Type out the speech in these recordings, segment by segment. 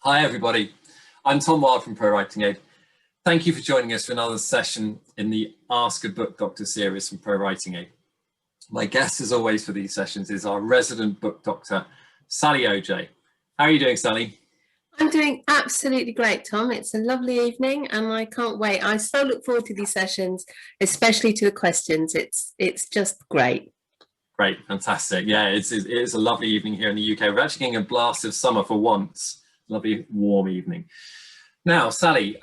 Hi everybody, I'm Tom Wild from Pro Writing Aid. Thank you for joining us for another session in the Ask a Book Doctor series from Pro Writing Aid. My guest as always for these sessions is our resident book doctor, Sally OJ. How are you doing, Sally? I'm doing absolutely great, Tom. It's a lovely evening and I can't wait. I so look forward to these sessions, especially to the questions. It's just great. Great, fantastic. Yeah, it's a lovely evening here in the UK. We're actually getting a blast of summer for once. Lovely warm evening. Now, Sally,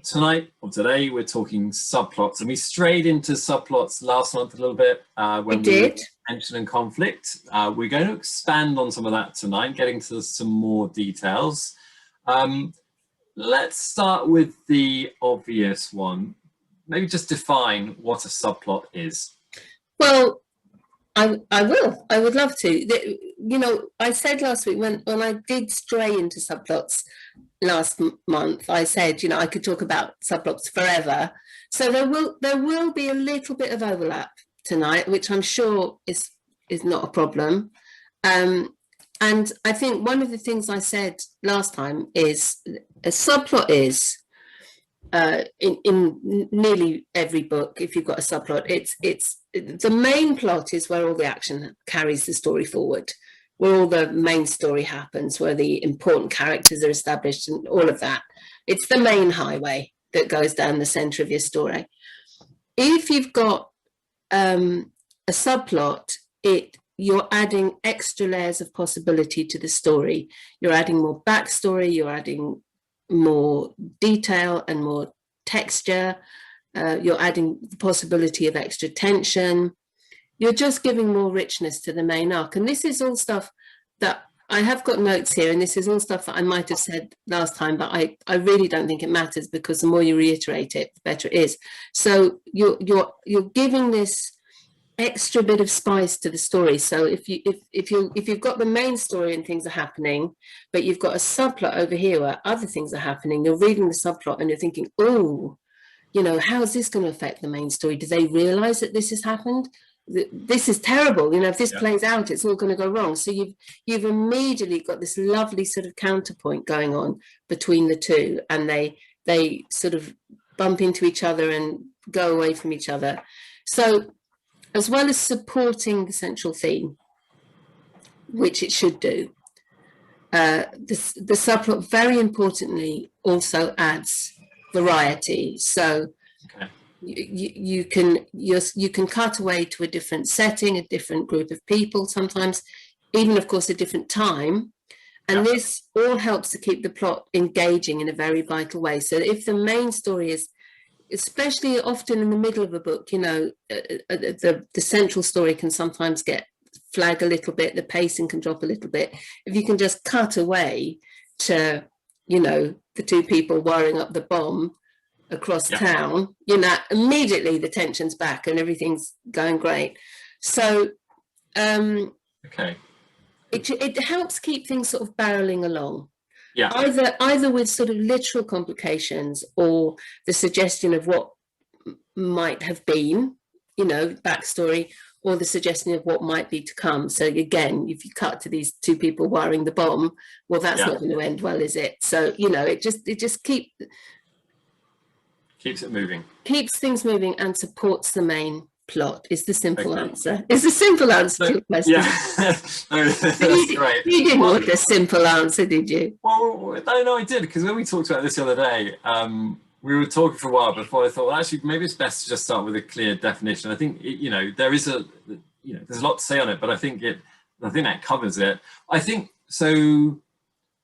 today we're talking subplots, and we strayed into subplots last month a little bit when we were tension and conflict. We're going to expand on some of that tonight, getting to some more details. Let's start with the obvious one. Maybe just define what a subplot is. Well, I would love to. You know, I said last week when I did stray into subplots last month, I said, you know, I could talk about subplots forever. So there will be a little bit of overlap tonight, which I'm sure is not a problem. And I think one of the things I said last time is a subplot is in nearly every book, if you've got a subplot, it's the main plot is where all the action carries the story forward, where all the main story happens, where the important characters are established and all of that. It's the main highway that goes down the center of your story. If you've got a subplot, you're adding extra layers of possibility to the story. You're adding more backstory, you're adding more detail and more texture. You're adding the possibility of extra tension. You're just giving more richness to the main arc. And this is all stuff that I have got notes here, and this is all stuff that I might have said last time, but I really don't think it matters, because the more you reiterate it, the better it is. So you're giving this extra bit of spice to the story. So if you've got the main story and things are happening, but you've got a subplot over here where other things are happening, you're reading the subplot and you're thinking, oh, you know, how is this going to affect the main story? Do they realize that this has happened? This is terrible. You know, if this plays out, it's all going to go wrong. So you've immediately got this lovely sort of counterpoint going on between the two, and they sort of bump into each other and go away from each other. So as well as supporting the central theme, which it should do, the subplot very importantly also adds variety. So you can cut away to a different setting, a different group of people, sometimes even, of course, a different time. And this all helps to keep the plot engaging in a very vital way. So if the main story is, especially often in the middle of a book, you know, the central story can sometimes flag a little bit, the pacing can drop a little bit. If you can just cut away to, you know, the two people wiring up the bomb across town, you know, immediately the tension's back and everything's going great. So it helps keep things sort of barreling along. Yeah. Either with sort of literal complications or the suggestion of what might have been, you know, backstory, or the suggestion of what might be to come. So again, if you cut to these two people wiring the bomb, well, that's not going to end well, is it? So, you know, it just keeps it moving, keeps things moving, and supports the main plot. Is the simple answer. Is the simple answer to your question. Yeah. That's great. You didn't want a simple answer, did you? Well, no, I did, because when we talked about this the other day, we were talking for a while before I thought, well, actually, maybe it's best to just start with a clear definition. I think, you know, there's a lot to say on it, but I think that covers it. I think, so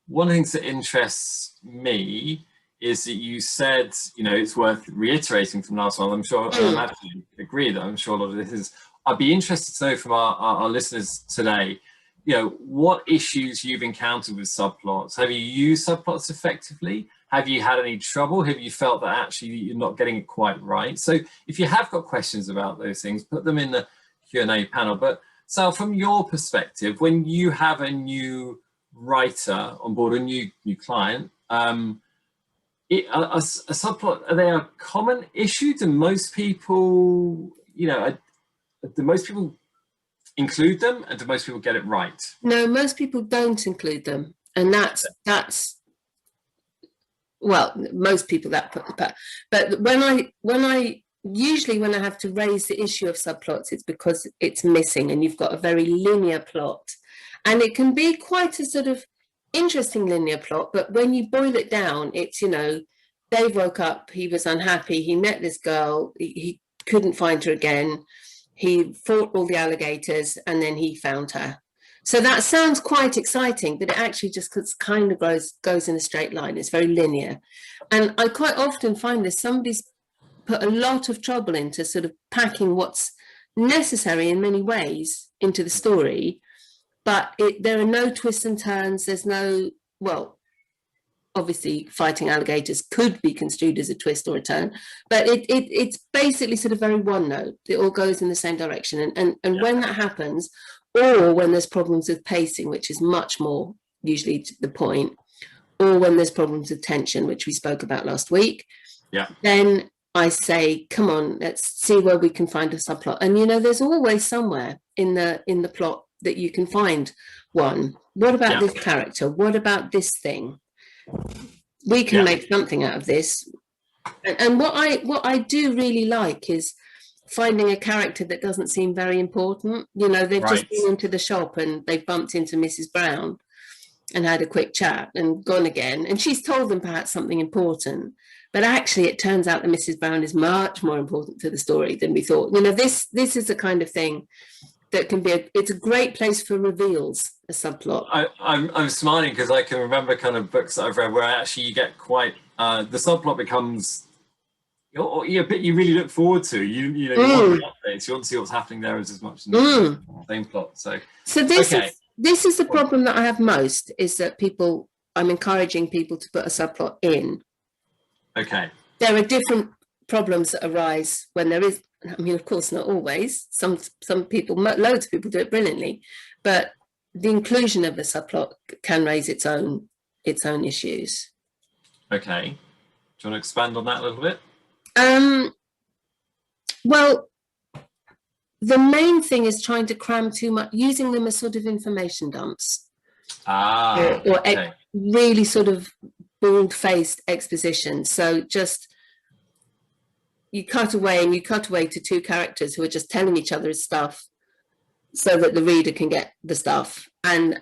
one of the things that interests me is that you said, you know, it's worth reiterating from last one. I'm sure I actually agree that I'm sure a lot of this is. I'd be interested to know from our listeners today, you know, what issues you've encountered with subplots. Have you used subplots effectively? Have you had any trouble? Have you felt that actually you're not getting it quite right? So if you have got questions about those things, put them in the Q&A panel. But Sal, from your perspective, when you have a new writer on board, a new client, a subplot, are they a common issue? Do most people, you know, do most people include them, and do most people get it right? No, most people don't include them, and that's well, most people that put the but when I usually when I have to raise the issue of subplots, it's because it's missing and you've got a very linear plot, and it can be quite a sort of interesting linear plot, but when you boil it down, it's, you know, Dave woke up, he was unhappy, he met this girl, he couldn't find her again, he fought all the alligators, and then he found her. So that sounds quite exciting, but it actually just kind of goes in a straight line. It's very linear. And I quite often find this, somebody's put a lot of trouble into sort of packing what's necessary in many ways into the story, but there are no twists and turns. There's no, well, obviously fighting alligators could be construed as a twist or a turn, but it's basically sort of very one note. It all goes in the same direction. And when that happens, or when there's problems with pacing, which is much more usually to the point, or when there's problems with tension, which we spoke about last week, then I say, come on, let's see where we can find a subplot. And, you know, there's always somewhere in the plot that you can find one. What about this character? What about this thing? We can make something out of this. And what I do really like is finding a character that doesn't seem very important. You know, they've just been into the shop and they've bumped into Mrs. Brown and had a quick chat and gone again. And she's told them perhaps something important, but actually it turns out that Mrs. Brown is much more important to the story than we thought. You know, this is the kind of thing that can be, it's a great place for reveals, a subplot. I'm smiling because I can remember kind of books that I've read where actually you get quite, the subplot becomes, a bit you really look forward to. You know, you want the updates, you want to see what's happening there as much in the same plot. So this is the problem that I have most, is that I'm encouraging people to put a subplot in. Okay. There are different problems that arise when there is, I mean, of course, not always. Some people, loads of people do it brilliantly, but the inclusion of the subplot can raise its own issues. Okay. Do you want to expand on that a little bit? Well, the main thing is trying to cram too much, using them as sort of information dumps. Or really sort of bald-faced exposition. So just you cut away to two characters who are just telling each other stuff so that the reader can get the stuff. And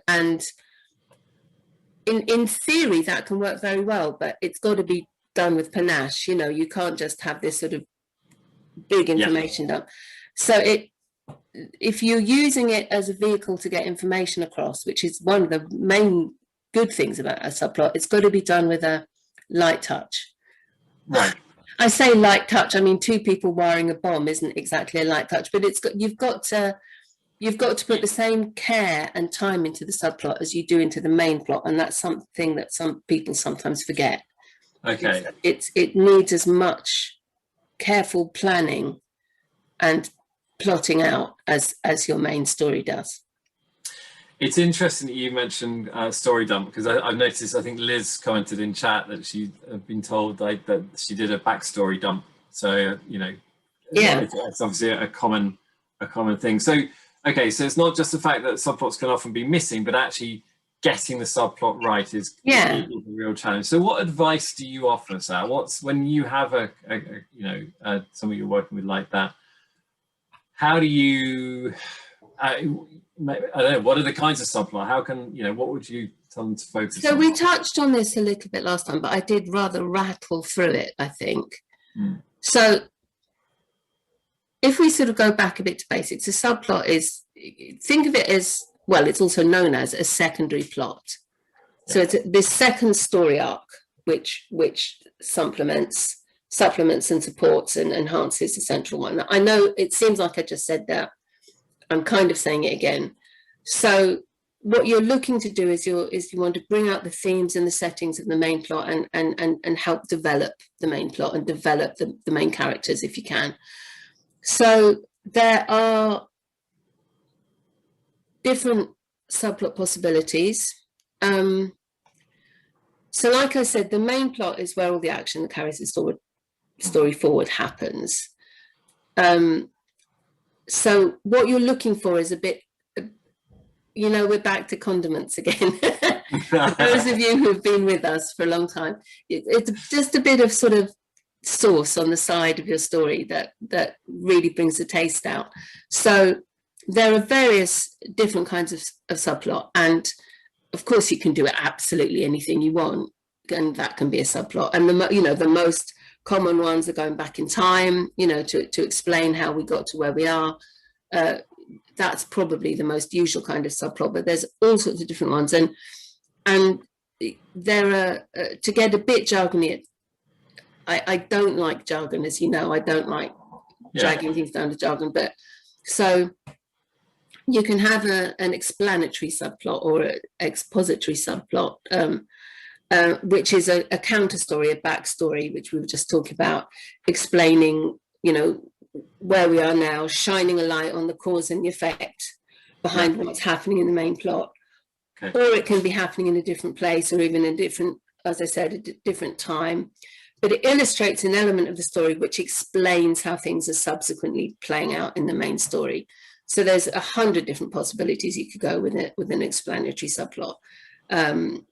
in theory, that can work very well, but it's got to be done with panache. You know, you can't just have this sort of big information dump. So if you're using it as a vehicle to get information across, which is one of the main good things about a subplot, it's got to be done with a light touch. Right. I say light touch, I mean, two people wiring a bomb isn't exactly a light touch, but you've got to put the same care and time into the subplot as you do into the main plot, and that's something that some people sometimes forget. Okay. It needs as much careful planning and plotting out as your main story does. It's interesting that you mentioned story dump, because I've noticed, I think Liz commented in chat that she had been told that she did a backstory dump. So, you know, it's obviously a common thing. So, okay, so it's not just the fact that subplots can often be missing, but actually getting the subplot right is a real challenge. So what advice do you offer, Sal? When you have somebody you're working with like that, how do you, I don't know, what are the kinds of subplot? How can, what would you tell them to focus on? So we touched on this a little bit last time, but I did rather rattle through it, I think. So if we sort of go back a bit to basics, a subplot is, think of it as, well, it's also known as a secondary plot. So it's this second story arc, which supplements and supports and enhances the central one. I know it seems like I just said that. I'm kind of saying it again. So what you're looking to do is you want to bring out the themes and the settings of the main plot and help develop the main plot and develop the main characters if you can. So there are different subplot possibilities. So like I said, the main plot is where all the action that carries the story forward happens. So what you're looking for is a bit you know, we're back to condiments again. For those of you who've been with us for a long time, it's just a bit of sort of sauce on the side of your story that really brings the taste out. So there are various different kinds of subplot, and of course you can do absolutely anything you want, and that can be a subplot. And the most common ones are going back in time, you know, to explain how we got to where we are. That's probably the most usual kind of subplot, but there's all sorts of different ones, and there are to get a bit jargony. I don't like jargon, as you know. I don't like dragging things down to jargon, but so you can have an explanatory subplot or an expository subplot, which is a counter story, a backstory, which we were just talking about, explaining, you know, where we are now, shining a light on the cause and the effect behind what's happening in the main plot. Okay. Or it can be happening in a different place, or even a different, as I said, a different time. But it illustrates an element of the story which explains how things are subsequently playing out in the main story. So there's 100 different possibilities you could go with it, with an explanatory subplot. Then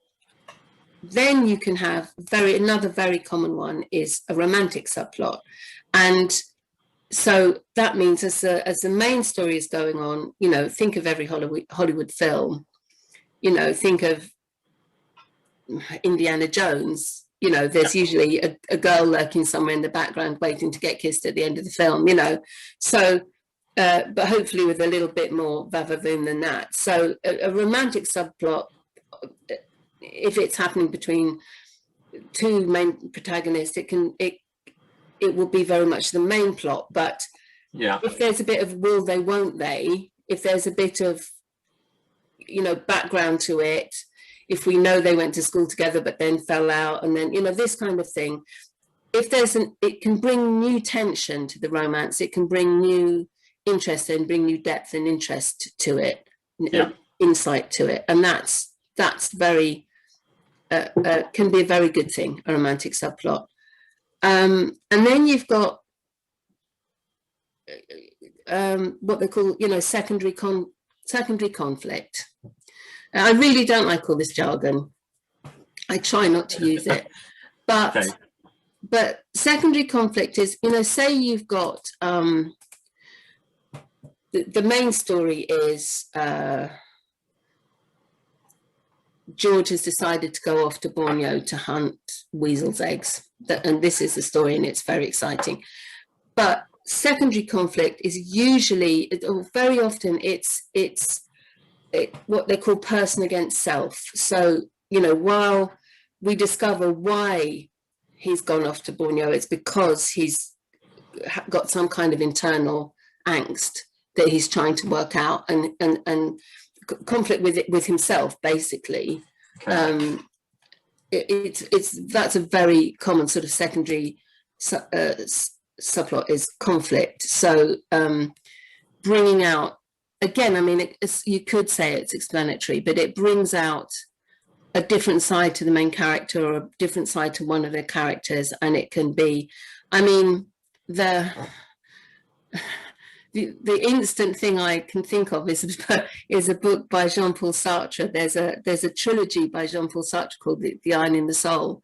you can have another very common one is a romantic subplot. And so that means as the main story is going on, you know, think of every Hollywood film, you know, think of Indiana Jones. You know, there's usually a girl lurking somewhere in the background waiting to get kissed at the end of the film, you know. So, but hopefully with a little bit more vavavoom than that. So a romantic subplot, if it's happening between two main protagonists, it will be very much the main plot. But if there's a bit of will they, won't they, if there's a bit of, you know, background to it, if we know they went to school together but then fell out, and then, you know, this kind of thing, if there's it can bring new tension to the romance, it can bring new interest and bring new depth and interest to it, insight to it, and that's very can be a very good thing, a romantic subplot. And then you've got what they call, you know, secondary conflict. I really don't like all this jargon. I try not to use it, but but secondary conflict is, you know, say you've got the main story is George has decided to go off to Borneo to hunt weasel's eggs, and this is the story, and it's very exciting. But secondary conflict is usually, or very often, it's what they call person against self. So, you know, while we discover why he's gone off to Borneo, it's because he's got some kind of internal angst that he's trying to work out, and conflict with himself, basically. Okay. That's a very common sort of secondary subplot, is conflict. So bringing out, again, I mean, you could say it's explanatory, but it brings out a different side to the main character, or a different side to one of the characters, and it can be, I mean, the instant thing I can think of is a book by Jean-Paul Sartre. There's a trilogy by Jean-Paul Sartre called The Iron in the Soul,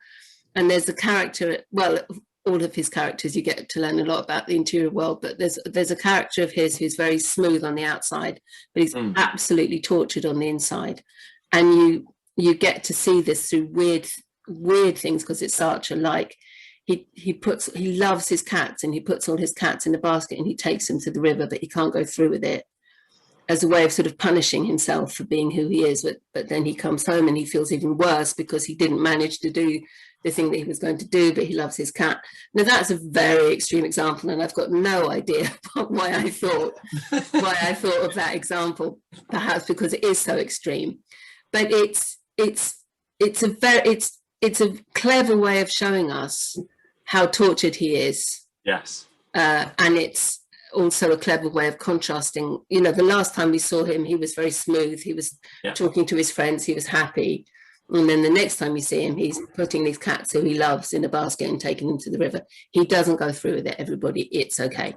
and there's a character, well, all of his characters, you get to learn a lot about the interior world, but there's a character of his who's very smooth on the outside, but he's absolutely tortured on the inside, and you get to see this through weird things, because it's Sartre. Like he loves his cats, and he puts all his cats in a basket and he takes them to the river, but he can't go through with it, as a way of sort of punishing himself for being who he is. But then he comes home and he feels even worse because he didn't manage to do the thing that he was going to do, but he loves his cat. Now that's a very extreme example, and I've got no idea why I thought of that example, perhaps because it is so extreme. But it's a clever way of showing us how tortured he is. Yes. And it's also a clever way of contrasting. You know, the last time we saw him, he was very smooth. He was talking to his friends. He was happy. And then the next time you see him, he's putting these cats who he loves in a basket and taking them to the river. He doesn't go through with it, everybody. It's okay.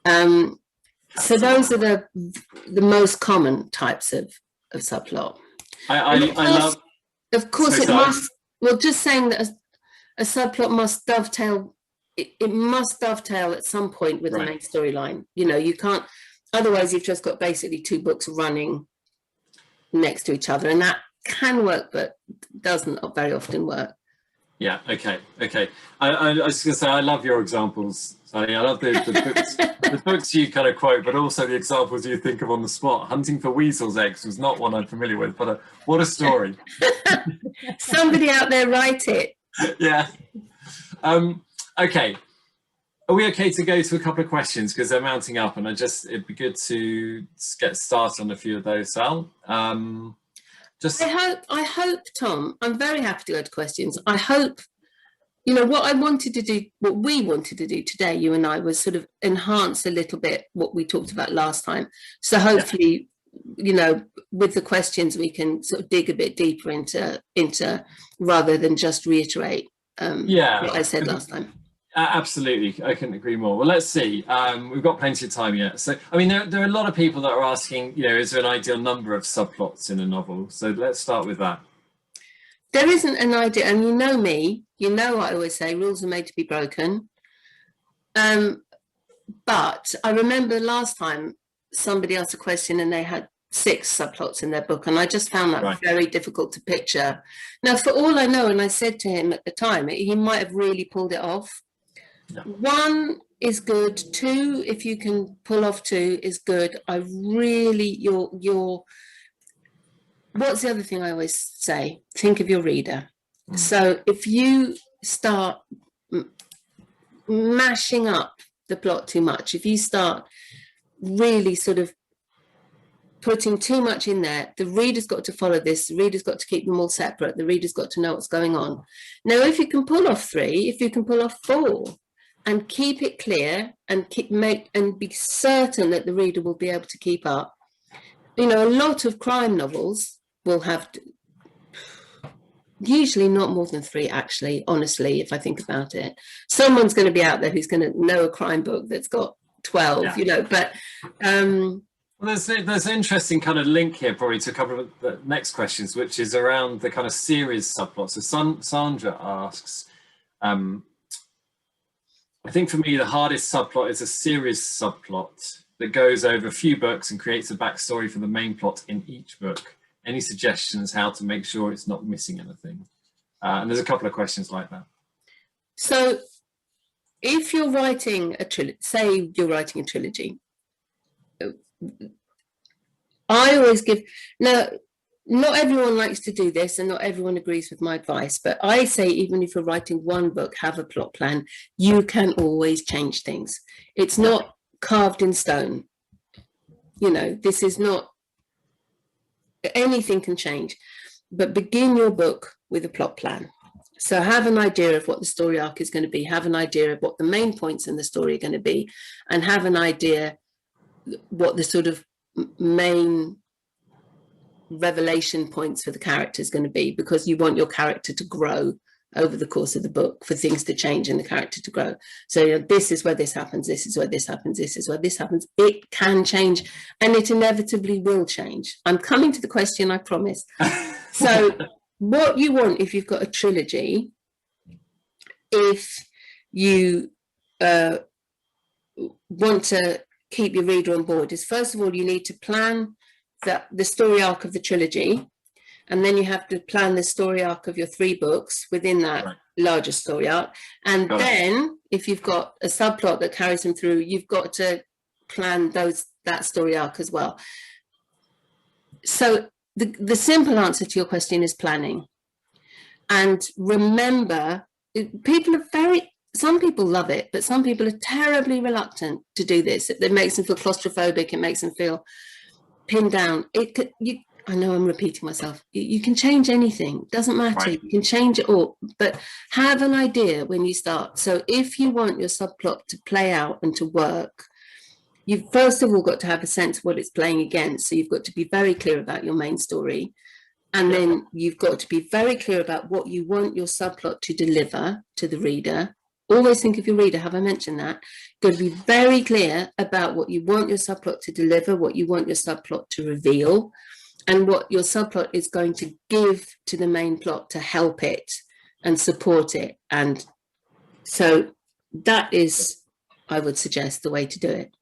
So those are the most common types of subplot. I love. Of course, So it must. Well, just saying that a subplot must dovetail. It must dovetail at some point with the main storyline. You know, you can't. Otherwise, you've just got basically two books running next to each other, and that can work, but doesn't very often work. Yeah. Okay. I was going to say, I love your examples, Sally. I love the books, the books you kind of quote, but also the examples you think of on the spot. Hunting for Weasel's Eggs was not one I'm familiar with, but what a story! Somebody out there write it. Yeah. Okay. Are we okay to go to a couple of questions, because they're mounting up, and it'd be good to get started on a few of those, Sal. I hope, Tom, I'm very happy to go to questions. I hope, you know, what we wanted to do today, you and I, was sort of enhance a little bit what we talked about last time. So hopefully, you know, with the questions, we can sort of dig a bit deeper into rather than just reiterate what I said last time. Absolutely, I couldn't agree more. Well, let's see. We've got plenty of time yet. So, I mean, there are a lot of people that are asking, you know, is there an ideal number of subplots in a novel? So let's start with that. There isn't an idea, and you know me, you know I always say rules are made to be broken. But I remember last time somebody asked a question and they had 6 subplots in their book, and I just found that very difficult to picture. Now, for all I know, and I said to him at the time, he might have really pulled it off. No. 1 is good. 2, if you can pull off 2, is good. I really, what's the other thing I always say? Think of your reader. So if you start mashing up the plot too much, if you start really sort of putting too much in there, the reader's got to follow this, the reader's got to keep them all separate, the reader's got to know what's going on. Now, if you can pull off 3, if you can pull off 4, and keep it clear and be certain that the reader will be able to keep up. You know, a lot of crime novels will have usually not more than 3, actually, honestly, if I think about it. Someone's going to be out there who's going to know a crime book that's got 12, you know, but well, there's an interesting kind of link here probably to a couple of the next questions, which is around the kind of series subplots. So Sandra asks, I think for me, the hardest subplot is a series subplot that goes over a few books and creates a backstory for the main plot in each book. Any suggestions how to make sure it's not missing anything? And there's a couple of questions like that. So if you're writing a trilogy, say you're writing a trilogy, I always give, now, not everyone likes to do this and not everyone agrees with my advice, but I say even if you're writing one book, have a plot plan. You can always change things. It's not carved in stone. You know, this is not, anything can change, but begin your book with a plot plan. So have an idea of what the story arc is going to be, have an idea of what the main points in the story are going to be, and have an idea what the sort of main revelation points for the character is going to be, because you want your character to grow over the course of the book, for things to change and the character to grow. So, you know, this is where this happens, this is where this happens, this is where this happens. It can change, and it inevitably will change. I'm coming to the question, I promise. So what you want if you've got a trilogy, if you want to keep your reader on board, is first of all, you need to plan the story arc of the trilogy, and then you have to plan the story arc of your 3 books within that larger story arc. And then if you've got a subplot that carries them through, you've got to plan that story arc as well. So the simple answer to your question is planning. And remember, some people love it, but some people are terribly reluctant to do this. It makes them feel claustrophobic, it makes them feel pinned down. I know I'm repeating myself. You can change anything, doesn't matter. You can change it all, but have an idea when you start. So if you want your subplot to play out and to work, you've first of all got to have a sense of what it's playing against. So you've got to be very clear about your main story, and then you've got to be very clear about what you want your subplot to deliver to the reader. Always think of your reader. Have I mentioned that? Got to be very clear about what you want your subplot to deliver, what you want your subplot to reveal. and what your subplot is going to give to the main plot to help it and support it. And so that is, I would suggest, the way to do it.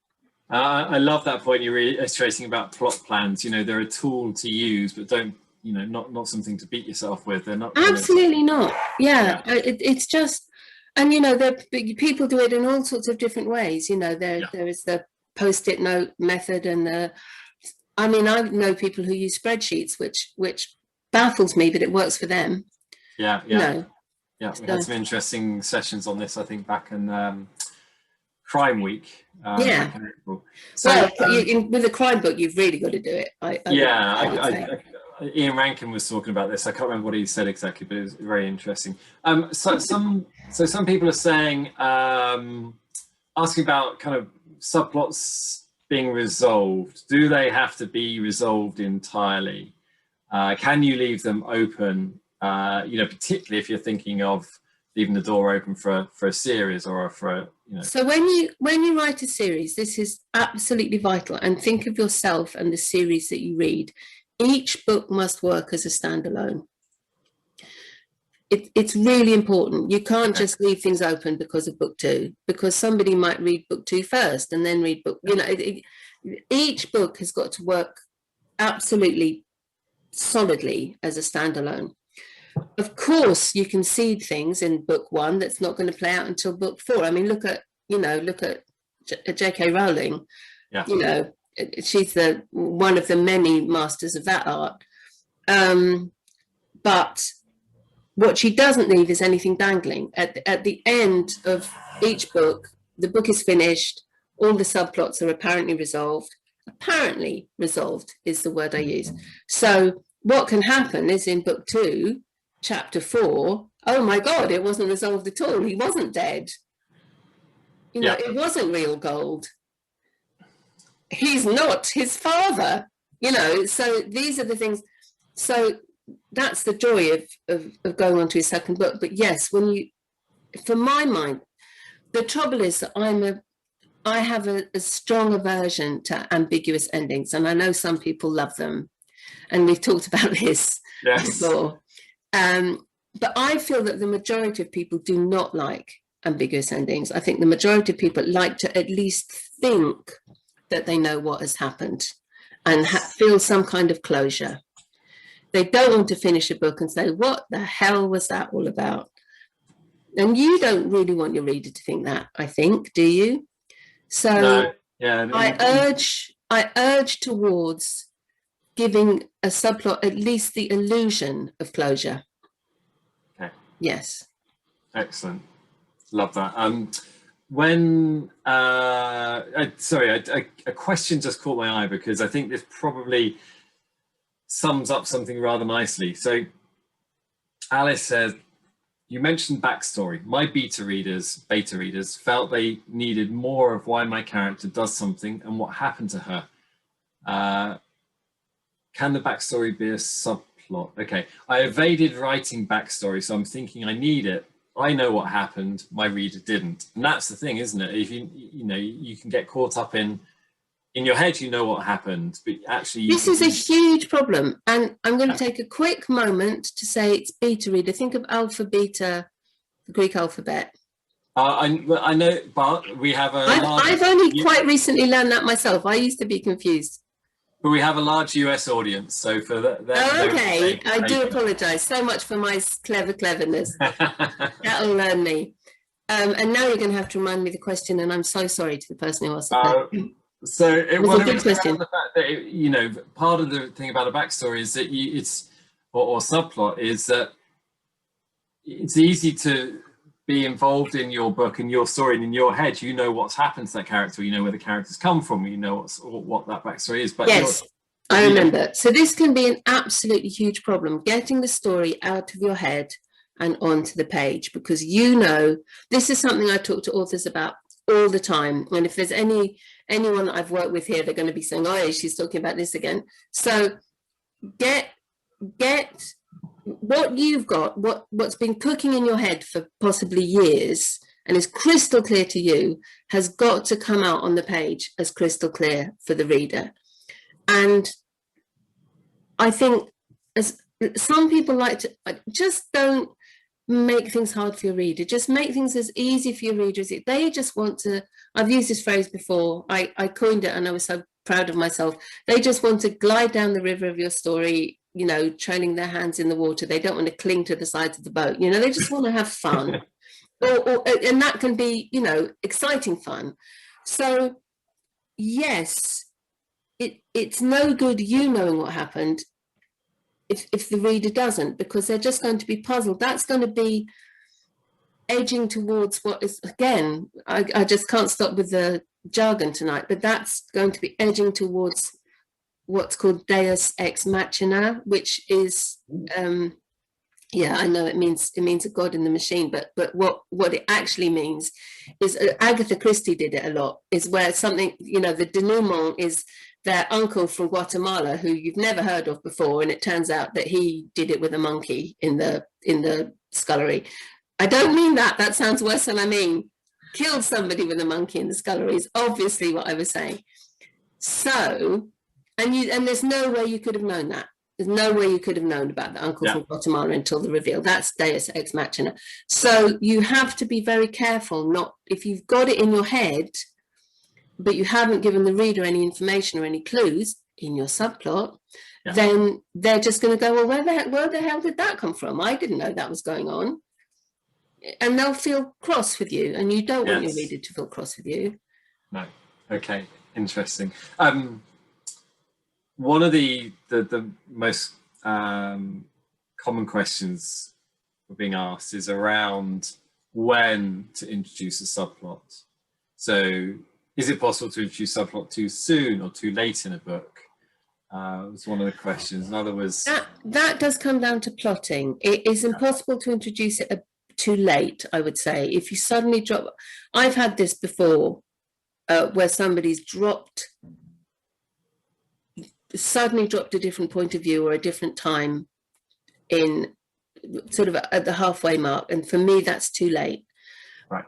I love that point you're illustrating about plot plans. They're a tool to use, but don't, not something to beat yourself with. They're not. Absolutely not. Yeah. It's just, and people do it in all sorts of different ways. There is the post-it note method, and I know people who use spreadsheets, which baffles me, but it works for them. Yeah. We had some interesting sessions on this, I think, back in Crime Week. So with a crime book, you've really got to do it. Ian Rankin was talking about this. I can't remember what he said exactly, but it was very interesting. So some people are saying, asking about kind of subplots being resolved. Do they have to be resolved entirely? Can you leave them open? Particularly if you're thinking of leaving the door open for a series or for So when you write a series, this is absolutely vital. And think of yourself and the series that you read. Each book must work as a standalone. It's really important. You can't just leave things open because of book 2, because somebody might read book 2 first and then read book. Each book has got to work absolutely solidly as a standalone. Of course, you can seed things in book 1 that's not going to play out until book 4. I mean, look at J.K. Rowling. Yeah. She's one of the many masters of that art. But what she doesn't leave is anything dangling. At the end of each book, the book is finished. All the subplots are apparently resolved. Apparently resolved is the word I use. So what can happen is in book 2, chapter 4, oh my God, it wasn't resolved at all. He wasn't dead. It wasn't real gold. He's not his father, so these are the things. So that's the joy of going on to his second book. But yes, for my mind, the trouble is that I have a strong aversion to ambiguous endings, and I know some people love them, and we've talked about this before. But I feel that the majority of people do not like ambiguous endings. I think the majority of people like to at least think that they know what has happened and feel some kind of closure. They don't want to finish a book and say, what the hell was that all about? And you don't really want your reader to think that, I think, do you? So no. Yeah. I urge towards giving a subplot at least the illusion of closure. Okay. Yes. Excellent. Love that. When a question just caught my eye, because I think this probably sums up something rather nicely. So Alice says, you mentioned backstory. My beta readers felt they needed more of why my character does something and what happened to her. Can the backstory be a subplot? Okay, I evaded writing backstory, so I'm thinking I need it. I know what happened, my reader didn't. And that's the thing, isn't it? If you can get caught up in your head, what happened, but actually this is a huge problem. And I'm going to take a quick moment to say it's beta reader. Think of alpha, beta, the Greek alphabet. I know, but we have I've only quite recently learned that myself. I used to be confused. But we have a large US audience, so for that. Okay, I do apologise so much for my cleverness. That'll learn me. And now you're going to have to remind me the question, and I'm so sorry to the person who asked the question. So it was a good question. The fact that part of the thing about a backstory is that or subplot is that it's easy to be involved in your book and your story, and in your head what's happened to that character, where the characters come from, what that backstory is. But yes, I remember. So this can be an absolutely huge problem, getting the story out of your head and onto the page, because this is something I talk to authors about all the time. And if there's anyone that I've worked with here, they're going to be saying, oh, she's talking about this again. So get what you've got, what's been cooking in your head for possibly years and is crystal clear to you, has got to come out on the page as crystal clear for the reader. And I think as some people like to, just don't make things hard for your reader. Just make things as easy for your reader as they just want to. I've used this phrase before. I coined it and I was so proud of myself. They just want to glide down the river of your story, you know, trailing their hands in the water. They don't want to cling to the sides of the boat. You know, they just want to have fun. And that can be, you know, exciting fun. So yes, it's no good you knowing what happened if the reader doesn't, because they're just going to be puzzled. That's going to be edging towards what is, again, I just can't stop with the jargon tonight, but that's going to be edging towards what's called deus ex machina, which is yeah, I know it means a god in the machine, but what it actually means is, Agatha Christie did it a lot, is where something, you know, the denouement is their uncle from Guatemala who you've never heard of before, and it turns out that he did it with a monkey in the scullery. I don't mean that. That sounds worse than I mean. Killed somebody with a monkey in the scullery is obviously what I was saying. So, and there's no way you could have known that. There's no way you could have known about the uncle from Guatemala until the reveal. That's deus ex machina. So you have to be very careful. Not, if you've got it in your head, but you haven't given the reader any information or any clues in your subplot, then they're just going to go, well, where the hell did that come from? I didn't know that was going on. And they'll feel cross with you, and you don't want your reader to feel cross with you. No. Okay. Interesting. One of the most common questions we're being asked is around when to introduce a subplot. So is it possible to introduce subplot too soon or too late in a book? Was one of the questions. In other words, that does come down to plotting. It is impossible to introduce it too late, I would say. If you suddenly drop, I've had this before, where somebody's suddenly dropped a different point of view or a different time in sort of at the halfway mark, and for me that's too late. Right.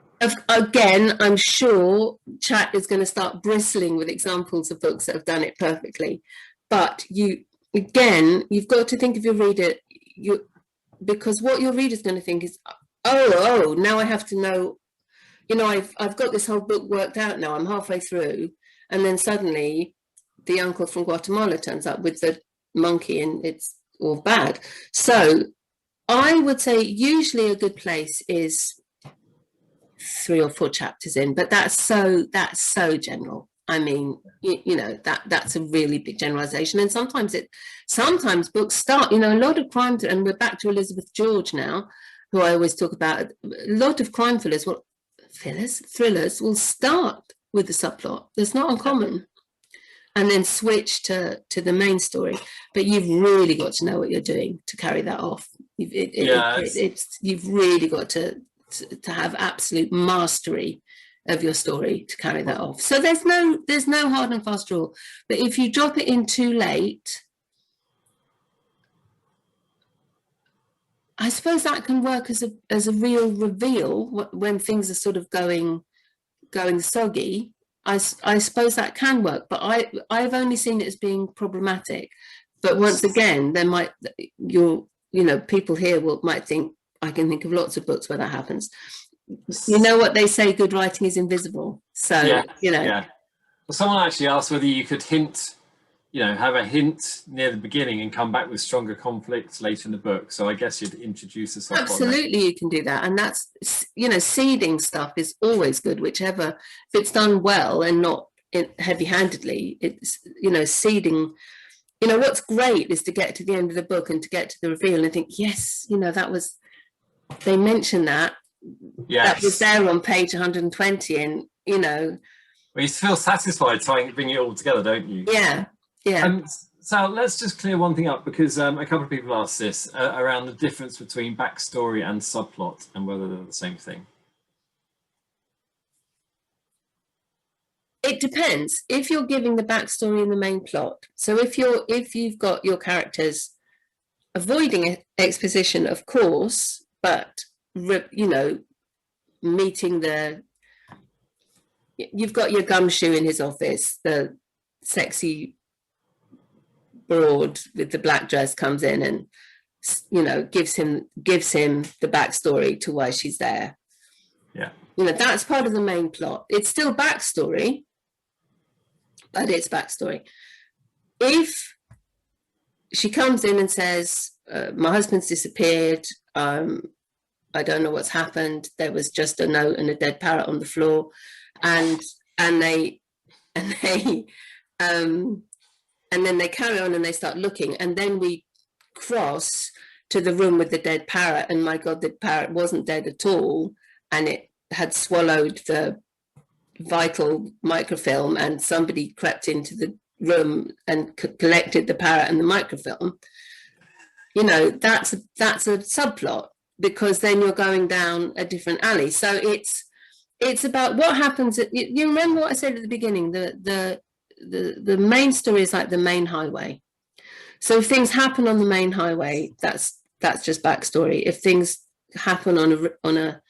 Again, I'm sure chat is going to start bristling with examples of books that have done it perfectly, but you've got to think of your reader, because what your reader's going to think is, oh, now I have to know, you know, I've got this whole book worked out now, I'm halfway through, and then suddenly the uncle from Guatemala turns up with the monkey and it's all bad. So I would say usually a good place is 3 or 4 chapters in, but that's so general. I mean, you know, that's a really big generalization. And sometimes books start, you know, a lot of crime, and we're back to Elizabeth George now, who I always talk about. A lot of crime thrillers will start with the subplot. That's not uncommon. And then switch to the main story. But you've really got to know what you're doing to carry that off. You've really got to have absolute mastery of your story to carry that off. So there's no hard and fast rule. But if you drop it in too late, I suppose that can work as a real reveal when things are sort of going soggy. I suppose that can work, but I've only seen it as being problematic. But once again, people here might think, I can think of lots of books where that happens. You know what they say, good writing is invisible. So, you know. Yeah. Well, someone actually asked whether you could hint, you know, have a hint near the beginning and come back with stronger conflicts later in the book. So I guess you'd introduce a subplot. Absolutely, you can do that. And that's, you know, seeding stuff is always good, whichever, if it's done well and not heavy-handedly, it's, you know, seeding. You know, what's great is to get to the end of the book and to get to the reveal and think, yes, you know, they mentioned that. Yes. That was there on page 120, and, you know. Well, you feel satisfied trying to bring it all together, don't you? Yeah. Yeah. So let's just clear one thing up, because a couple of people asked this around the difference between backstory and subplot and whether they're the same thing. It depends. If you're giving the backstory in the main plot, so if you've got your characters avoiding exposition, of course, but you know, meeting you've got your gumshoe in his office, the sexy broad with the black dress comes in and, you know, gives him the backstory to why she's there. Yeah. You know, that's part of the main plot. It's still backstory, but it's backstory. If she comes in and says, my husband's disappeared, I don't know what's happened, there was just a note and a dead parrot on the floor, and then they carry on and they start looking, and then we cross to the room with the dead parrot, and my God, the parrot wasn't dead at all, and it had swallowed the vital microfilm, and somebody crept into the room and collected the parrot and the microfilm. You know, that's a subplot, because then you're going down a different alley. So it's about what happens you remember what I said at the beginning, the main story is like the main highway. So if things happen on the main highway, that's just backstory. If things happen on a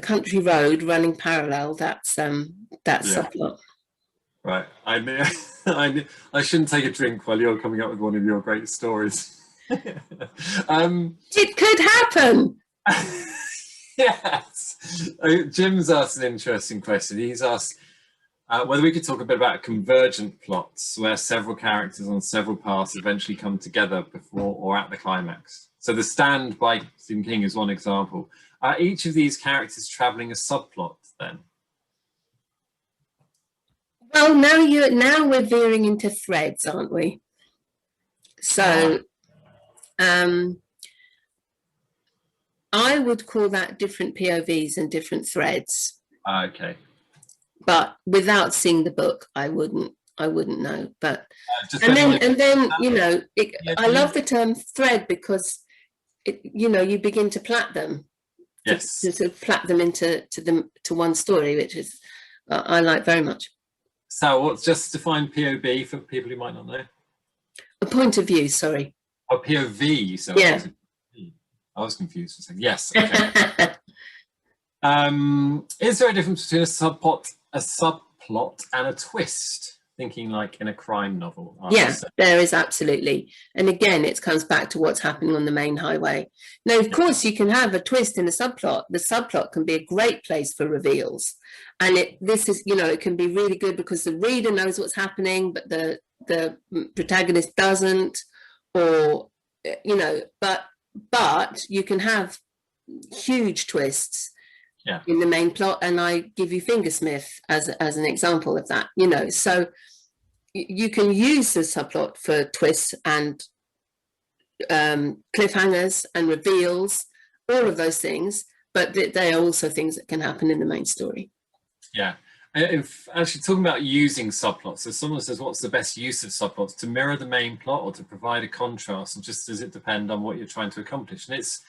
country road running parallel, that's subplot. Right. I shouldn't take a drink while you're coming up with one of your great stories. It could happen. Yes. Jim's asked an interesting question. He's asked whether we could talk a bit about convergent plots where several characters on several paths eventually come together before or at the climax. So The Stand by Stephen King is one example. Are each of these characters traveling a subplot then? Well, now we're veering into threads, aren't we? So I would call that different POVs and different threads. Okay. But without seeing the book, I wouldn't know. But and then you know, I love the term thread, because you know, you begin to plait them. Yes. To sort of plait them into one story, which is I like very much. So what's just define POV for people who might not know? A point of view, sorry. Oh, POV. So yeah. I was confused for a second. Yes. Okay. Is there a difference between a subplot and a twist? Thinking like in a crime novel. Yes, there is, absolutely. And again, it comes back to what's happening on the main highway. Now, of course, you can have a twist in a subplot. The subplot can be a great place for reveals. And this is, you know, it can be really good because the reader knows what's happening, but the protagonist doesn't, or, you know, but you can have huge twists in the main plot. And I give you Fingersmith as an example of that, you know. So you can use the subplot for twists and cliffhangers and reveals, all of those things, but they are also things that can happen in the main story. Yeah. If actually talking about using subplots, so someone says, what's the best use of subplots? To mirror the main plot or to provide a contrast? And just does it depend on what you're trying to accomplish? And it's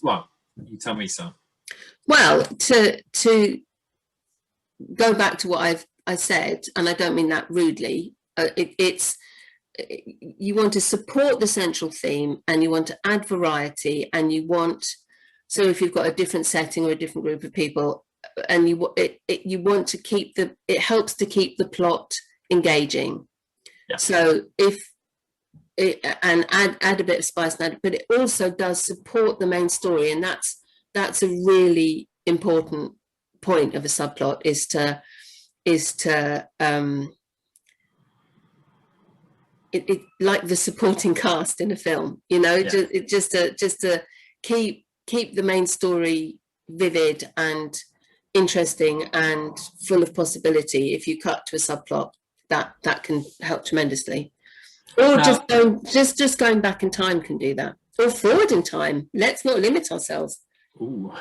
well, you tell me, so. Well, to go back to what I said, and I don't mean that rudely, it's you want to support the central theme, and you want to add variety, and you want, so if you've got a different setting or a different group of people, and you want to keep it helps to keep the plot engaging. Yeah. So and add a bit of spice, but it also does support the main story, and that's a really important point of a subplot, is to like the supporting cast in a film, you know, just to keep the main story vivid and interesting and full tematology. If you cut to a subplot, that can help tremendously. Or just going back in time can do that, or forward in time. Let's not limit ourselves. Ooh,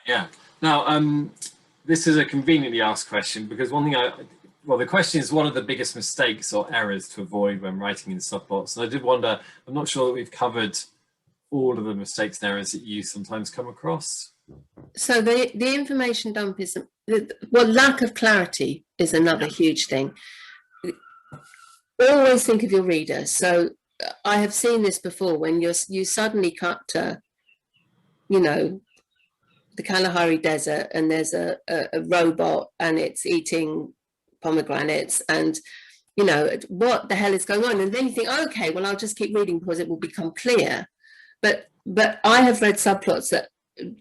yeah. Now, this is a conveniently asked question, because one thing the question is, what are the biggest mistakes or errors to avoid when writing in subplots? And I did wonder, I'm not sure that we've covered all of the mistakes and errors that you sometimes come across. So the information dump is, lack of clarity is another huge thing. Always think of your reader. So I have seen this before, when you suddenly cut to, you know, the Kalahari Desert, and there's a robot and it's eating pomegranates, and you know, what the hell is going on? And then you think, okay, well, I'll just keep reading because it will become clear. But I have read subplots that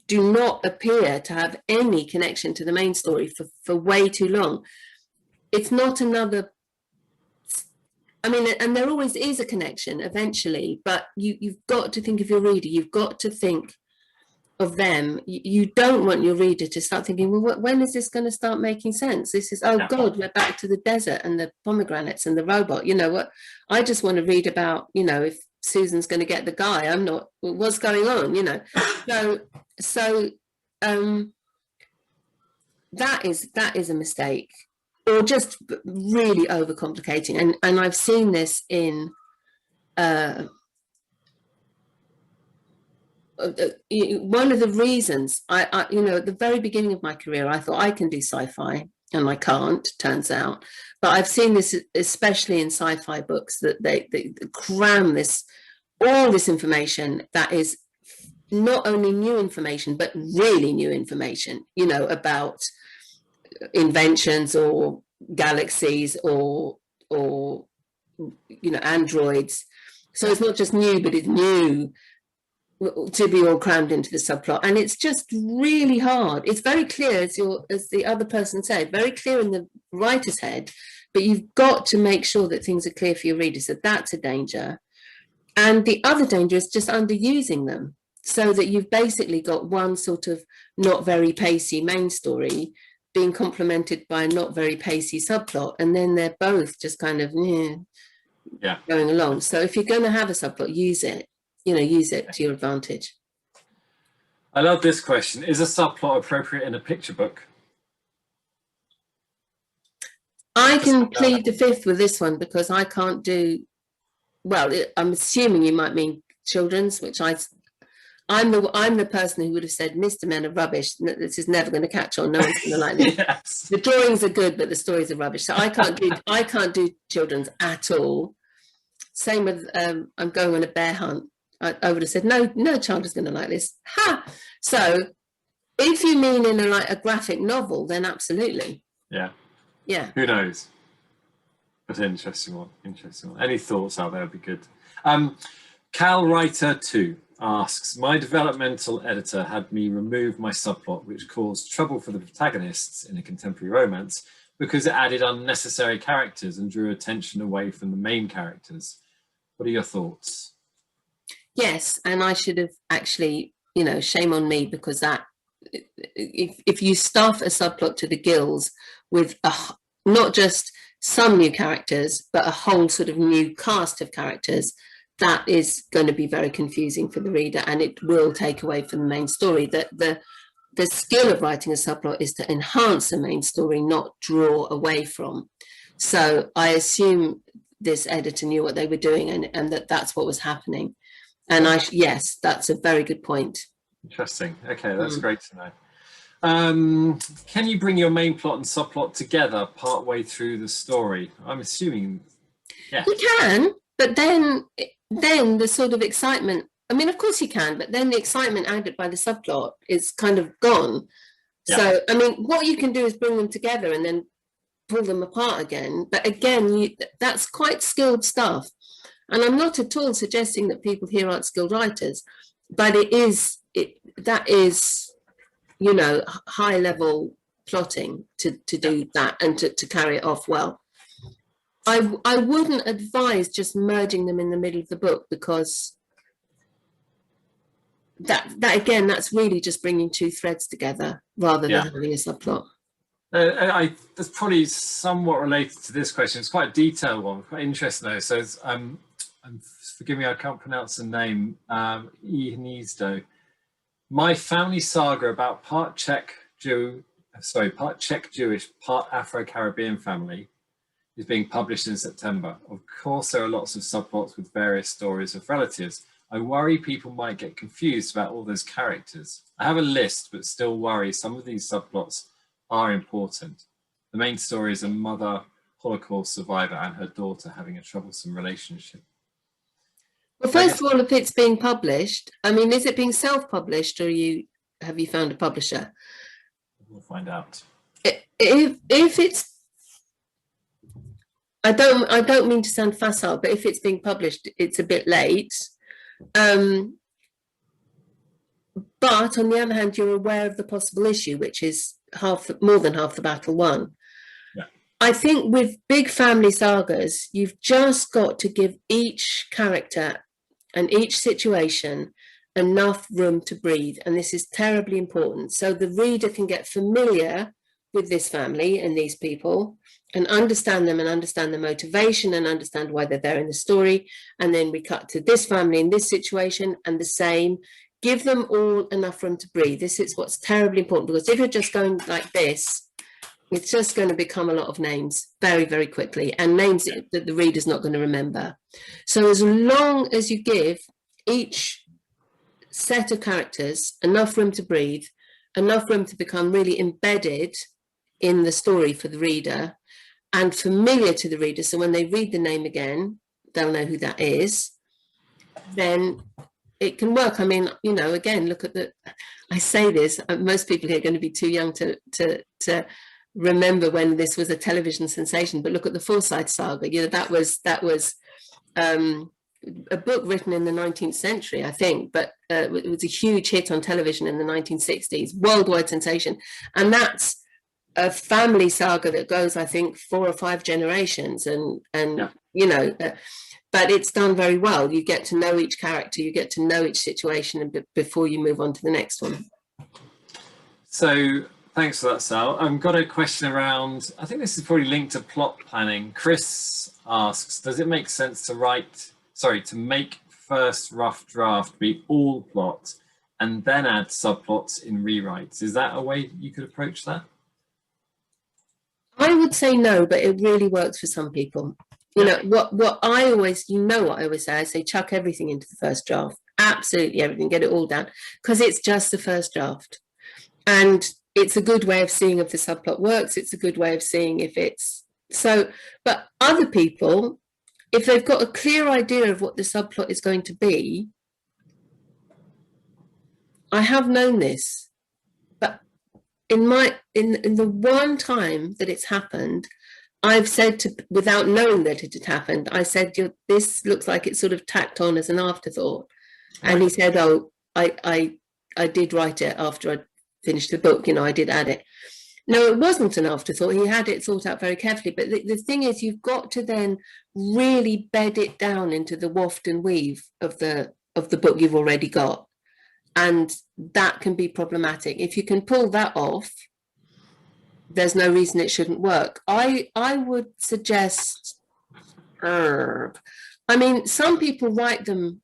do not appear to have any connection to the main story for way too long. It's not another, I mean, and there always is a connection eventually, but you've got to think of your reader. You've got to think of them. You don't want your reader to start thinking, well, when is this going to start making sense? This is, oh God, we're back to the desert and the pomegranates and the robot. You know what? I just want to read about, you know, if Susan's going to get the guy. I'm not, what's going on, you know? So that is a mistake, or just really overcomplicating. And I've seen this in one of the reasons I you know, at the very beginning of my career, I thought I can do sci-fi, and I can't, turns out. But I've seen this especially in sci-fi books, that they cram all this information that is not only new information, but really new information, you know, about inventions or galaxies or you know, androids. So it's not just new, but it's new to be all crammed into the subplot, and it's just really hard. It's very clear, as the other person said, very clear in the writer's head, but you've got to make sure that things are clear for your readers. So that's a danger. And the other danger is just underusing them, so that you've basically got one sort of not very pacey main story being complemented by a not very pacey subplot, and then they're both just kind of going along. So if you're going to have a subplot, use it. You know, use it to your advantage. I love this question. Is a subplot appropriate in a picture book? I can plead the fifth with this one, because I can't do, well, I'm assuming you might mean children's, which I'm the person who would have said, Mr. Men are rubbish. This is never going to catch on. No one's going to like this. Yes. The drawings are good, but the stories are rubbish. So I can't do children's at all. Same with I'm going on a bear hunt. I would have said, no child is going to like this. Ha! So if you mean in a graphic novel, then absolutely. Yeah. Who knows? But interesting one. Any thoughts out there would be good. Cal Writer 2 asks, my developmental editor had me remove my subplot, which caused trouble for the protagonists in a contemporary romance because it added unnecessary characters and drew attention away from the main characters. What are your thoughts? Yes, and I should have actually, you know, shame on me, because that if you stuff a subplot to the gills with not just some new characters, but a whole sort of new cast of characters, that is going to be very confusing for the reader, and it will take away from the main story. The skill of writing a subplot is to enhance the main story, not draw away from. So I assume this editor knew what they were doing, and that's what was happening. And yes, that's a very good point. Interesting. Okay, that's great to know. Can you bring your main plot and subplot together partway through the story? I'm assuming, yeah. You can, but then the sort of excitement, I mean, of course you can, but then the excitement added by the subplot is kind of gone. Yeah. So, I mean, what you can do is bring them together and then pull them apart again. But again, that's quite skilled stuff. And I'm not at all suggesting that people here aren't skilled writers, but that is, you know, high level plotting to do that and to carry it off well. I wouldn't advise just merging them in the middle of the book, because that again, that's really just bringing two threads together rather than having a subplot. That's probably somewhat related to this question. It's quite a detailed one, quite interesting though. So forgive me, I can't pronounce the name. Ihnizdo. My family saga about part Czech Jewish, part Afro-Caribbean family is being published in September. Of course, there are lots of subplots with various stories of relatives. I worry people might get confused about all those characters. I have a list, but still worry some of these subplots are important. The main story is a mother Holocaust survivor and her daughter having a troublesome relationship. Well, first of all, if it's being published, I mean, is it being self-published, or have you found a publisher? We'll find out. If it's, I don't mean to sound facile, but if it's being published, it's a bit late. But on the other hand, you're aware of the possible issue, which is more than half the battle won. Yeah. I think with big family sagas, you've just got to give each character and each situation enough room to breathe. And this is terribly important. So the reader can get familiar with this family and these people and understand them and understand the motivation and understand why they're there in the story. And then we cut to this family in this situation and the same. Give them all enough room to breathe. This is what's terribly important, because if you're just going like this, it's just going to become a lot of names very, very quickly, and names that the reader's not going to remember. So as long as you give each set of characters enough room to breathe, enough room to become really embedded in the story for the reader and familiar to the reader, so when they read the name again, they'll know who that is, then it can work. I mean, you know, again, look at I say this, most people here are going to be too young to remember when this was a television sensation, but look at the Forsyte saga. You know, that was a book written in the 19th century, I think, but it was a huge hit on television in the 1960s, worldwide sensation. And that's a family saga that goes, I think, 4 or 5 generations, and yeah. You know, but it's done very well. You get to know each character, you get to know each situation, and before you move on to the next one. So thanks for that, Sal. I've got a question around, I think this is probably linked to plot planning. Chris asks, does it make sense to make first rough draft be all plot and then add subplots in rewrites? Is that a way you could approach that? I would say no, but it really works for some people. You know, what I always say, I say chuck everything into the first draft, absolutely everything, get it all down, because it's just the first draft. And it's a good way of seeing if the subplot works. It's a good way of seeing if it's so. But other people, if they've got a clear idea of what the subplot is going to be, I have known this, but in the one time that it's happened, I've said without knowing that it had happened, I said, this looks like it's sort of tacked on as an afterthought. And he said, oh, I did write it after I finished the book, you know, I did add it. No, it wasn't an afterthought. He had it thought out very carefully. But the thing is, you've got to then really bed it down into the waft and weave of the book you've already got. And that can be problematic. If you can pull that off, there's no reason it shouldn't work. I would suggest, I mean, some people write them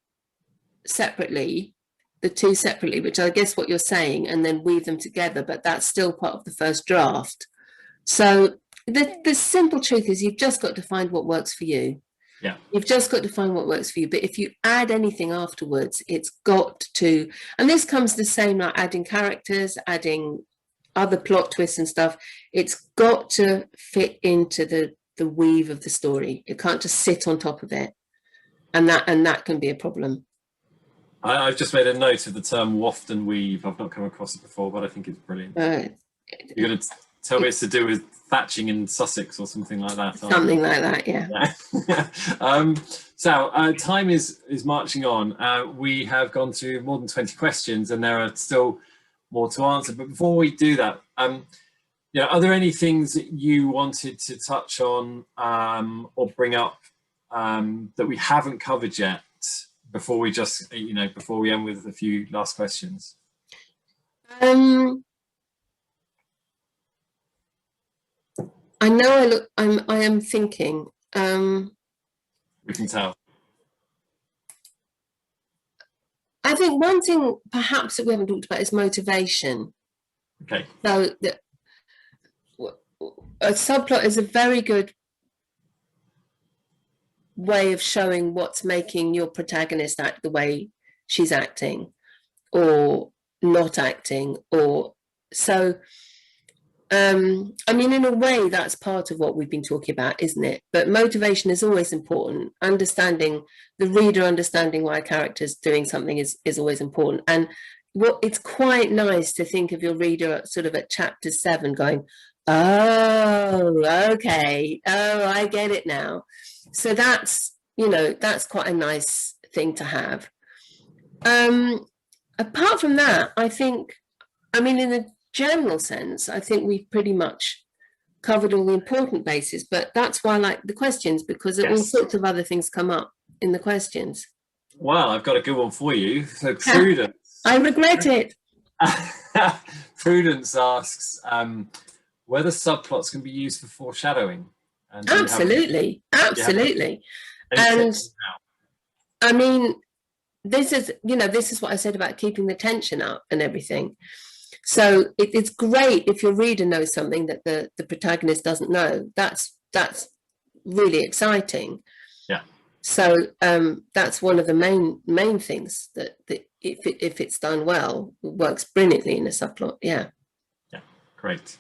separately, the two separately, which I guess what you're saying, and then weave them together, but that's still part of the first draft. So the simple truth is you've just got to find what works for you. Yeah. You've just got to find what works for you. But if you add anything afterwards, it's got to, and this comes the same like adding characters, adding other plot twists and stuff, it's got to fit into the weave of the story. It can't just sit on top of it. And that can be a problem. I've just made a note of the term waft and weave. I've not come across it before, but I think it's brilliant. You're going to tell me it's to do with thatching in Sussex or something like that. Something like that, yeah. So time is marching on. We have gone through more than 20 questions and there are still more to answer. But before we do that, are there any things that you wanted to touch on or bring up that we haven't covered yet before we just, before we end with a few last questions? I know I am thinking. We can tell. I think one thing perhaps that we haven't talked about is motivation. Okay. So a subplot is a very good way of showing what's making your protagonist act the way she's acting or not acting, or so. I mean, in a way, that's part of what we've been talking about, isn't it? But motivation is always important. Understanding the reader, understanding why a character's doing something is always important. And it's quite nice to think of your reader sort of at chapter 7 going, Oh, okay. Oh, I get it now. So that's, that's quite a nice thing to have. Apart from that, I mean, in a general sense, I think we've pretty much covered all the important bases, but that's why I like the questions, because all Yes. sorts of other things come up in the questions. Well, I've got a good one for you. So Prudence. I regret it. Prudence asks whether subplots can be used for foreshadowing. And Absolutely. Absolutely. And I mean, this is what I said about keeping the tension up and everything. So it's great if your reader knows something that the protagonist doesn't know. That's really exciting. Yeah. So that's one of the main things that if it's done well, works brilliantly in a subplot. Yeah. Yeah, great.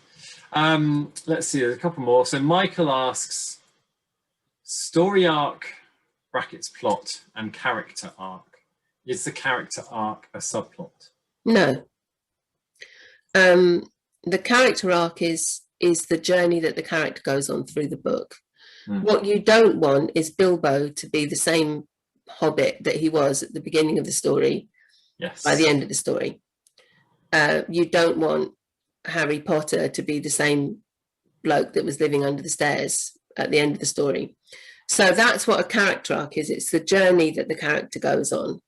Let's see, there's a couple more. So Michael asks, story arc brackets plot and character arc. Is the character arc a subplot? No. The character arc is the journey that the character goes on through the book. What you don't want is Bilbo to be the same hobbit that he was at the beginning of the story. Yes. By the end of the story. You don't want Harry Potter to be the same bloke that was living under the stairs at the end of the story. So that's what a character arc is. It's the journey that the character goes on.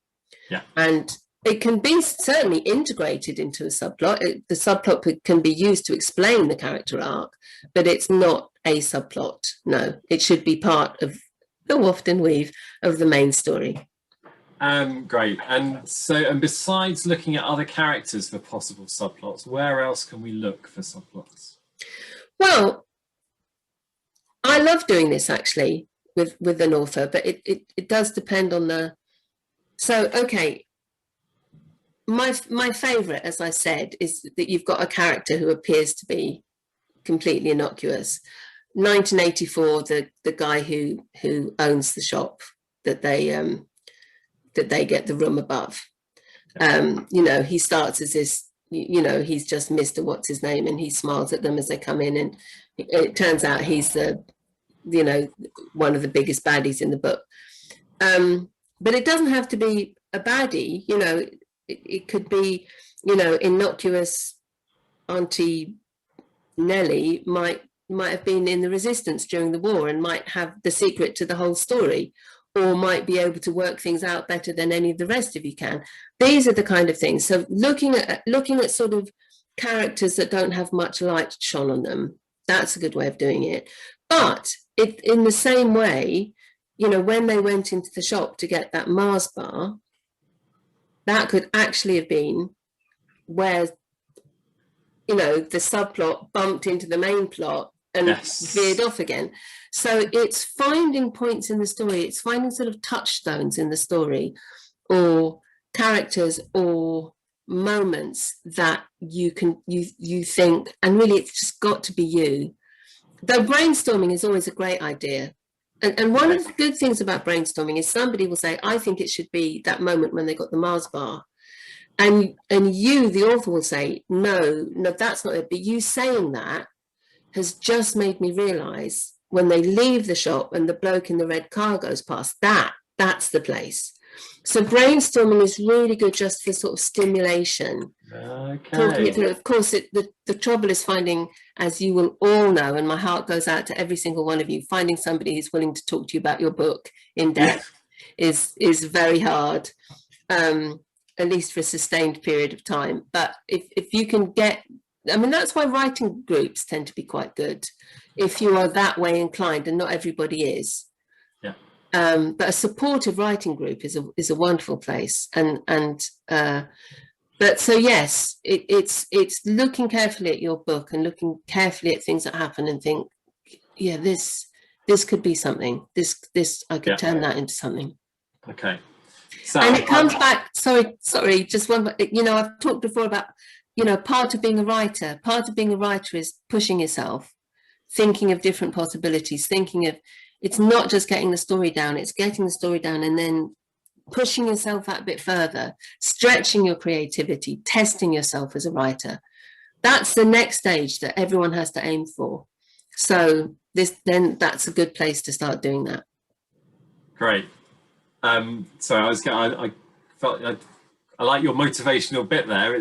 Yeah. And it can be certainly integrated into a subplot. The subplot can be used to explain the character arc, but it's not a subplot. No, it should be part of the waft and weave of the main story. Great. And besides looking at other characters for possible subplots, where else can we look for subplots? Well, I love doing this actually with an author, but it does depend on the. So, okay. My favorite, as I said, is that you've got a character who appears to be completely innocuous. 1984, the guy who owns the shop that they get the room above. He starts as this, he's just Mr. What's his name, and he smiles at them as they come in, and it turns out he's one of the biggest baddies in the book. But it doesn't have to be a baddie, it could be, innocuous Auntie Nellie might have been in the resistance during the war and might have the secret to the whole story, or might be able to work things out better than any of the rest of you can. These are the kind of things. So looking at sort of characters that don't have much light shone on them, that's a good way of doing it. But in the same way, when they went into the shop to get that Mars bar, that could actually have been where, the subplot bumped into the main plot and veered off again. So it's finding points in the story. It's finding sort of touchstones in the story, or characters or moments that you think, and really it's just got to be you. Though brainstorming is always a great idea. And one of the good things about brainstorming is somebody will say, I think it should be that moment when they got the Mars bar. And you, the author, will say, no, that's not it. But you saying that has just made me realize when they leave the shop and the bloke in the red car goes past, that's the place. So brainstorming is really good just for sort of stimulation. Okay. Talking it through. Of course, the trouble is finding, as you will all know, and my heart goes out to every single one of you, finding somebody who's willing to talk to you about your book in depth is very hard, at least for a sustained period of time. But if you can get, I mean, that's why writing groups tend to be quite good, if you are that way inclined, and not everybody is. But a supportive writing group is a wonderful place, but so yes, it's looking carefully at your book and looking carefully at things that happen and think, yeah, this could be something. This I could turn that into something. Okay. So, and it comes back. Sorry, just one. I've talked before about part of being a writer. Part of being a writer is pushing yourself, thinking of different possibilities, thinking of. It's not just getting the story down, it's getting the story down and then pushing yourself that bit further, stretching your creativity, testing yourself as a writer. That's the next stage that everyone has to aim for. So then that's a good place to start doing that. Great. So I felt I like your motivational bit there.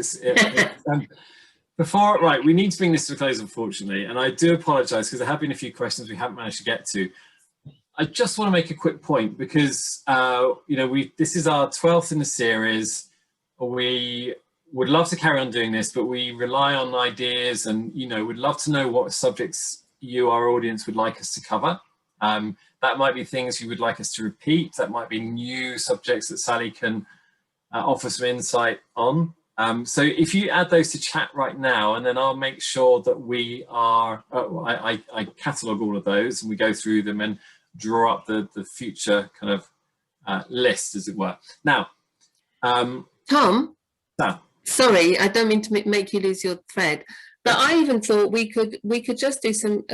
Right, we need to bring this to a close, unfortunately, and I do apologise because there have been a few questions we haven't managed to get to. I just want to make a quick point because this is our 12th in the series. We would love to carry on doing this, but we rely on ideas, and we'd love to know what subjects you, our audience, would like us to cover. That might be things you would like us to repeat. That might be new subjects that Sally can offer some insight on. So if you add those to chat right now, and then I'll make sure that we are, I catalogue all of those and we go through them and draw up the future kind of list, as it were. Now, Tom, sorry, I don't mean to make you lose your thread, but I even thought we could just do some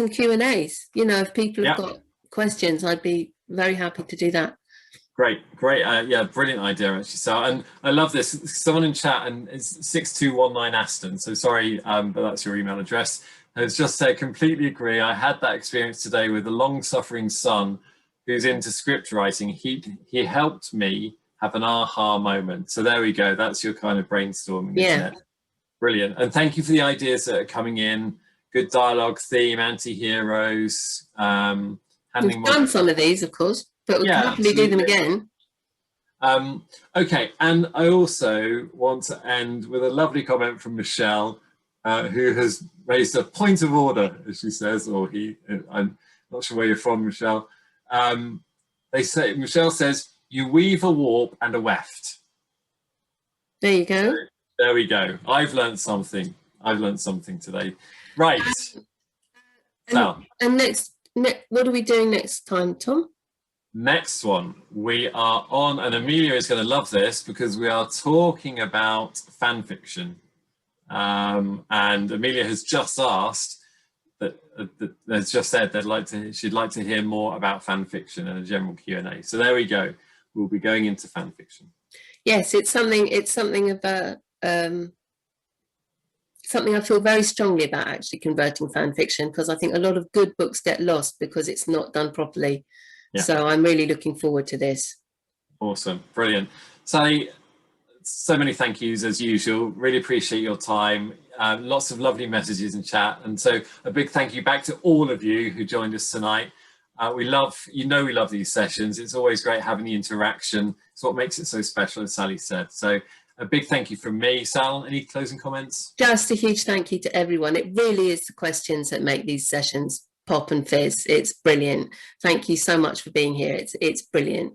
Q&As. If people have got questions, I'd be very happy to do that. Great. Yeah, brilliant idea, actually. So, and I love this. Someone in chat, and it's 6219 Aston. So sorry, but that's your email address. Has just said, completely agree. I had that experience today with a long-suffering son who's into script writing. He helped me have an aha moment. So there we go. That's your kind of brainstorming, isn't it? Brilliant. And thank you for the ideas that are coming in. Good dialogue, theme, anti-heroes. We've done some of these, of course, but we can happily do them again. Okay, and I also want to end with a lovely comment from Michelle, who has raised a point of order, as she says, or he. I'm not sure where you're from, Michelle. Michelle says, you weave a warp and a weft. There you go. There we go. I've learned something. Today. Right. And next, what are we doing next time, Tom? Next one, we are on, and Amelia is going to love this because we are talking about fan fiction. And Amelia has just asked, has just said she'd like to hear more about fan fiction and a general Q&A. So there we go. We'll be going into fan fiction. Yes, it's something about something I feel very strongly about, actually, converting fan fiction, because I think a lot of good books get lost because it's not done properly. Yeah. So I'm really looking forward to this. Awesome, brilliant. Sally, so many thank yous as usual. Really appreciate your time. Lots of lovely messages in chat, and so a big thank you back to all of you who joined us tonight. We love these sessions. It's always great having the interaction. It's what makes it so special, as Sally said. So a big thank you from me. Sal, any closing comments? Just a huge thank you to everyone. It really is the questions that make these sessions pop and fizz. It's brilliant. Thank you so much for being here. It's brilliant.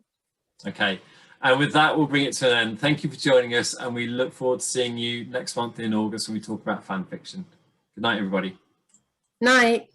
Okay, and with that, we'll bring it to an end. Thank you for joining us, and we look forward to seeing you next month in August when we talk about fan fiction. Good night, everybody. Night.